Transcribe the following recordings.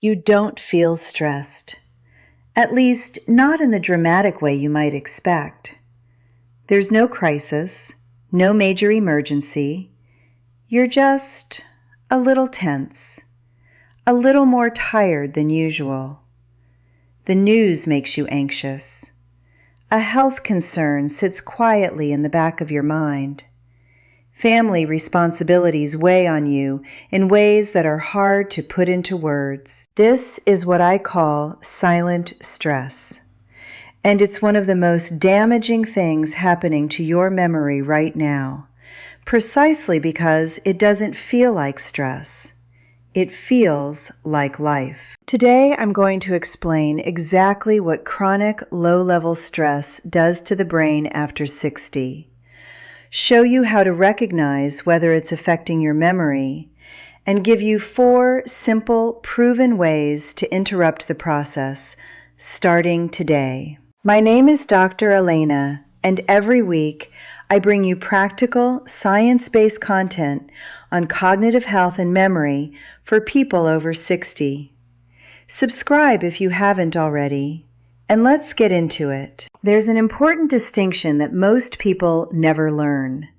You don't feel stressed. At least, not in the dramatic way you might expect. There's no crisis, no major emergency. You're just a little tense, a little more tired than usual. The news makes you anxious. A health concern sits quietly in the back of your mind. Family responsibilities weigh on you in ways that are hard to put into words. This is what I call silent stress. And it's one of the most damaging things happening to your memory right now, precisely because it doesn't feel like stress. It feels like life. Today I'm going to explain exactly what chronic low-level stress does to the brain after 60. Show you how to recognize whether it's affecting your memory, and give you 4 simple, proven ways to interrupt the process, starting today. My name is Dr. Elena, and every week I bring you practical, science-based content on cognitive health and memory for people over 60. Subscribe if you haven't already, and let's get into it. There's an important distinction that most people never learn: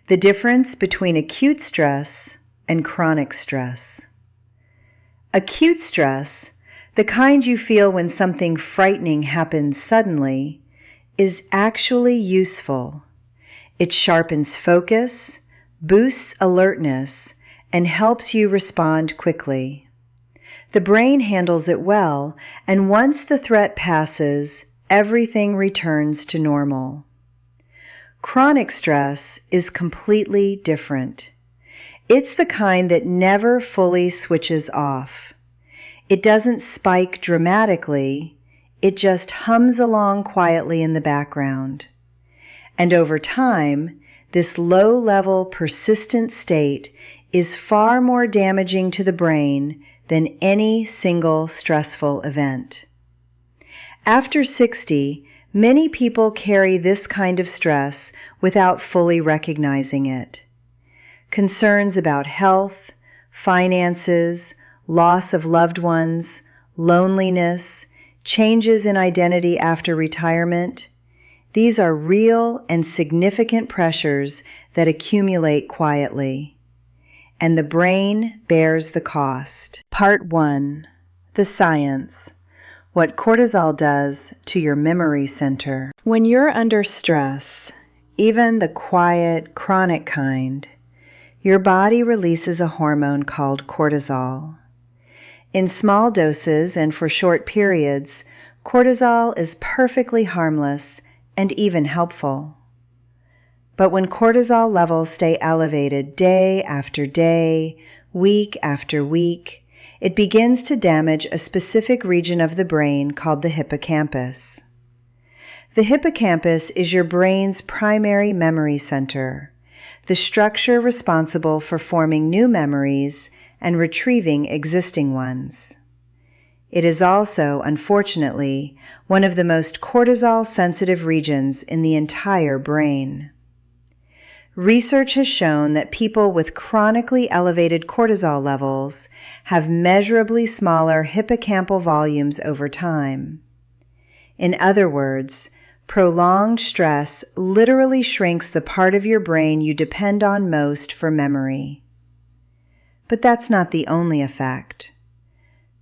the difference between acute stress and chronic stress. Acute stress, the kind you feel when something frightening happens suddenly, is actually useful. It sharpens focus, boosts alertness, and helps you respond quickly. The brain handles it well, and once the threat passes, everything returns to normal. Chronic stress is completely different. It's the kind that never fully switches off. It doesn't spike dramatically, it just hums along quietly in the background. And over time, this low-level, persistent state is far more damaging to the brain than any single stressful event. After 60, many people carry this kind of stress without fully recognizing it. Concerns about health, finances, loss of loved ones, loneliness, changes in identity after retirement. These are real and significant pressures that accumulate quietly. And the brain bears the cost. Part 1. The science. What cortisol does to your memory center. When you're under stress, even the quiet, chronic kind, your body releases a hormone called cortisol. In small doses and for short periods, cortisol is perfectly harmless and even helpful. But when cortisol levels stay elevated day after day, week after week, it begins to damage a specific region of the brain called the hippocampus. The hippocampus is your brain's primary memory center, the structure responsible for forming new memories and retrieving existing ones. It is also, unfortunately, one of the most cortisol-sensitive regions in the entire brain. Research has shown that people with chronically elevated cortisol levels have measurably smaller hippocampal volumes over time. In other words, prolonged stress literally shrinks the part of your brain you depend on most for memory. But that's not the only effect.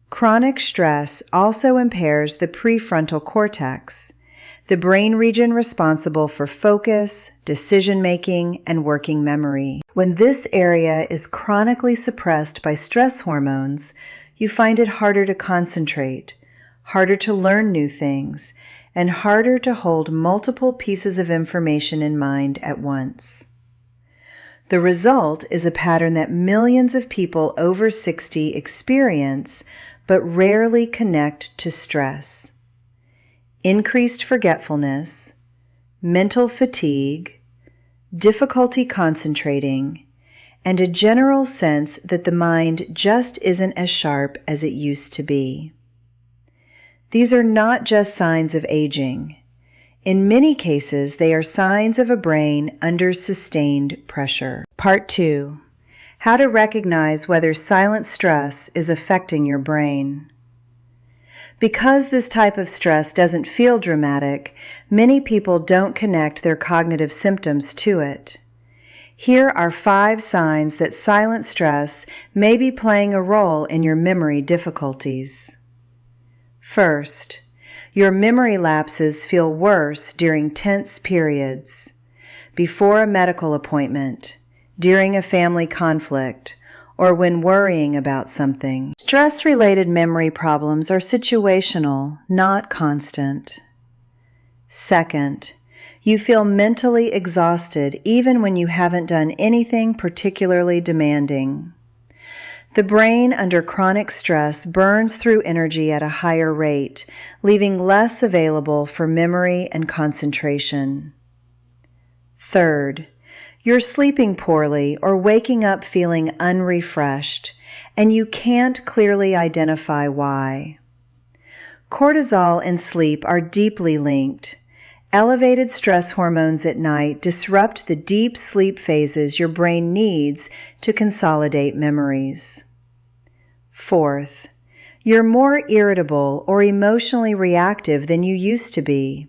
Chronic stress also impairs the prefrontal cortex, the brain region responsible for focus, decision-making, and working memory. When this area is chronically suppressed by stress hormones, you find it harder to concentrate, harder to learn new things, and harder to hold multiple pieces of information in mind at once. The result is a pattern that millions of people over 60 experience but rarely connect to stress. Increased forgetfulness, mental fatigue, difficulty concentrating, and a general sense that the mind just isn't as sharp as it used to be. These are not just signs of aging. In many cases, they are signs of a brain under sustained pressure. Part 2. How to recognize whether silent stress is affecting your brain. Because this type of stress doesn't feel dramatic, many people don't connect their cognitive symptoms to it. Here are 5 signs that silent stress may be playing a role in your memory difficulties. First, your memory lapses feel worse during tense periods, before a medical appointment, during a family conflict, or when worrying about something. Stress-related memory problems are situational, not constant. Second, you feel mentally exhausted even when you haven't done anything particularly demanding. The brain under chronic stress burns through energy at a higher rate, leaving less available for memory and concentration. Third, you're sleeping poorly or waking up feeling unrefreshed, and you can't clearly identify why. Cortisol and sleep are deeply linked. Elevated stress hormones at night disrupt the deep sleep phases your brain needs to consolidate memories. Fourth, you're more irritable or emotionally reactive than you used to be.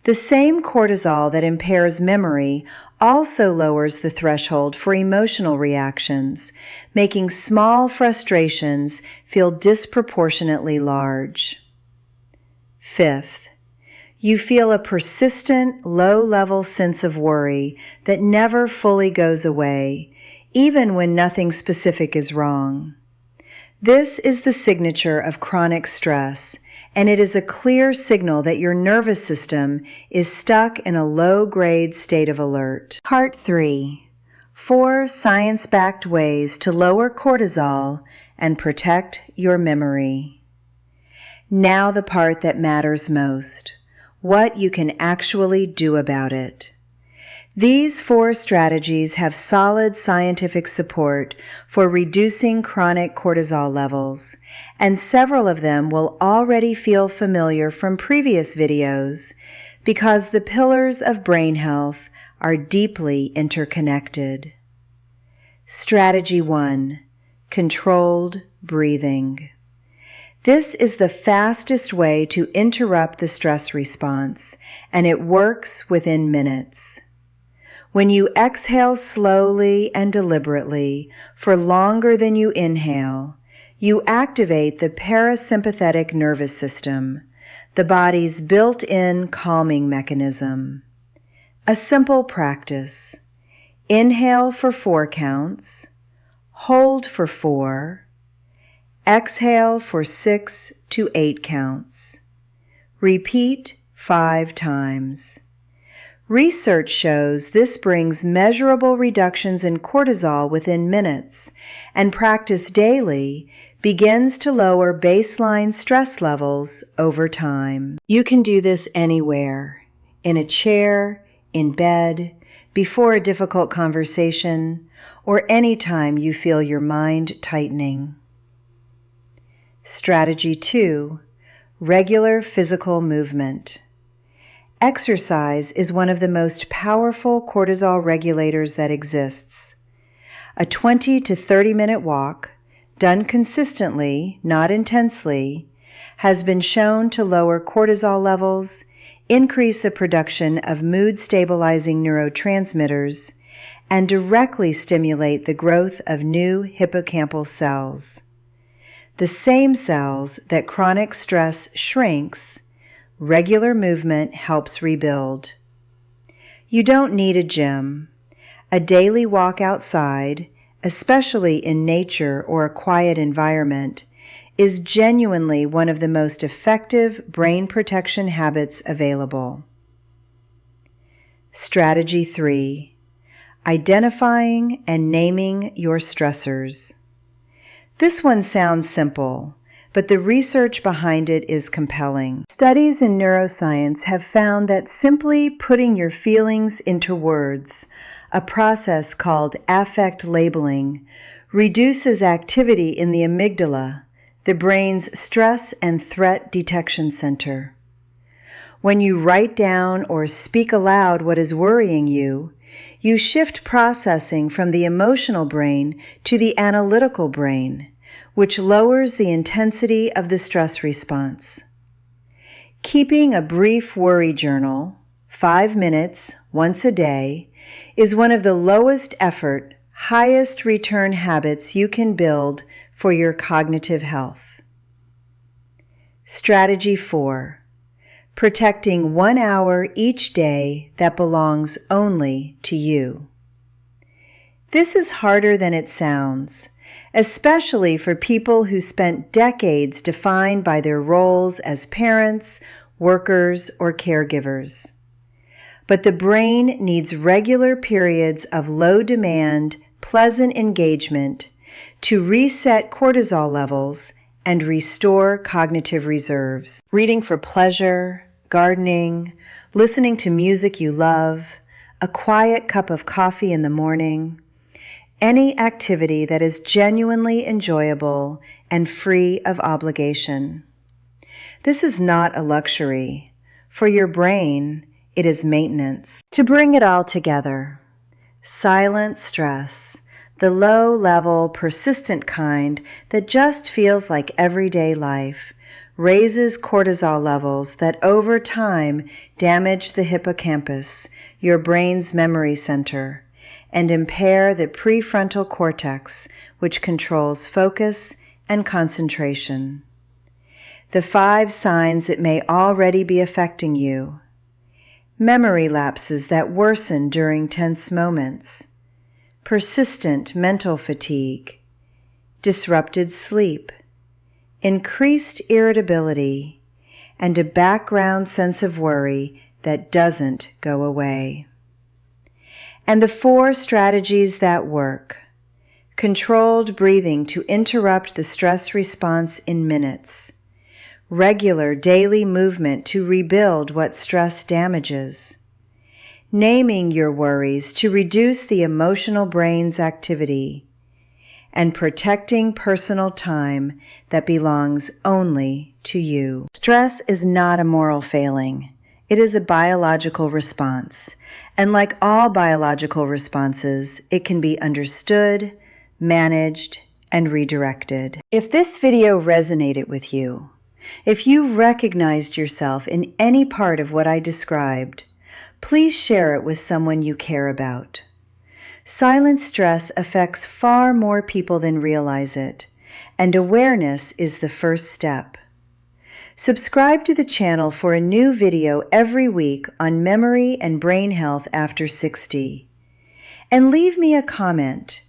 The same cortisol that impairs memory also lowers the threshold for emotional reactions, making small frustrations feel disproportionately large. Fifth, you feel a persistent, low-level sense of worry that never fully goes away, even when nothing specific is wrong. This is the signature of chronic stress, and it is a clear signal that your nervous system is stuck in a low-grade state of alert. Part 3. 4 science-backed ways to lower cortisol and protect your memory. Now the part that matters most, what you can actually do about it. These 4 strategies have solid scientific support for reducing chronic cortisol levels, and several of them will already feel familiar from previous videos because the pillars of brain health are deeply interconnected. Strategy 1. Controlled breathing. This is the fastest way to interrupt the stress response, and it works within minutes. When you exhale slowly and deliberately for longer than you inhale, you activate the parasympathetic nervous system, the body's built-in calming mechanism. A simple practice. Inhale for 4 counts, hold for 4, exhale for 6 to 8 counts. Repeat 5 times. Research shows this brings measurable reductions in cortisol within minutes, and practice daily begins to lower baseline stress levels over time. You can do this anywhere, in a chair, in bed, before a difficult conversation, or anytime you feel your mind tightening. Strategy 2. Regular physical movement. Exercise is one of the most powerful cortisol regulators that exists. A 20 to 30-minute walk, done consistently, not intensely, has been shown to lower cortisol levels, increase the production of mood-stabilizing neurotransmitters, and directly stimulate the growth of new hippocampal cells. The same cells that chronic stress shrinks, regular movement helps rebuild. You don't need a gym. A daily walk outside, especially in nature or a quiet environment, is genuinely one of the most effective brain protection habits available. Strategy 3. Identifying and naming your stressors. This one sounds simple, but the research behind it is compelling. Studies in neuroscience have found that simply putting your feelings into words, a process called affect labeling, reduces activity in the amygdala, the brain's stress and threat detection center. When you write down or speak aloud what is worrying you, You shift processing from the emotional brain to the analytical brain, which lowers the intensity of the stress response. Keeping a brief worry journal, 5 minutes once a day, is one of the lowest effort, highest return habits you can build for your cognitive health. Strategy 4. Protecting 1 hour each day that belongs only to you. This is harder than it sounds, especially for people who spent decades defined by their roles as parents, workers, or caregivers. But the brain needs regular periods of low-demand, pleasant engagement to reset cortisol levels and restore cognitive reserves. Reading for pleasure, gardening, listening to music you love, a quiet cup of coffee in the morning, any activity that is genuinely enjoyable and free of obligation. This is not a luxury. For your brain, it is maintenance. To bring it all together, silent stress, the low-level, persistent kind that just feels like everyday life, raises cortisol levels that over time damage the hippocampus, your brain's memory center, and impair the prefrontal cortex, which controls focus and concentration. The 5 signs it may already be affecting you: memory lapses that worsen during tense moments, persistent mental fatigue, disrupted sleep, increased irritability, and a background sense of worry that doesn't go away. And the 4 strategies that work: controlled breathing to interrupt the stress response in minutes, regular daily movement to rebuild what stress damages, naming your worries to reduce the emotional brain's activity, and protecting personal time that belongs only to you. Stress is not a moral failing. It is a biological response. And like all biological responses, it can be understood, managed, and redirected. If this video resonated with you, if you recognized yourself in any part of what I described, please share it with someone you care about. Silent stress affects far more people than realize it, and awareness is the first step. Subscribe to the channel for a new video every week on memory and brain health after 60. And leave me a comment.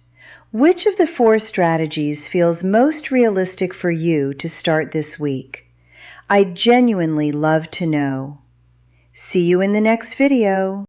Which of the 4 strategies feels most realistic for you to start this week? I'd genuinely love to know. See you in the next video.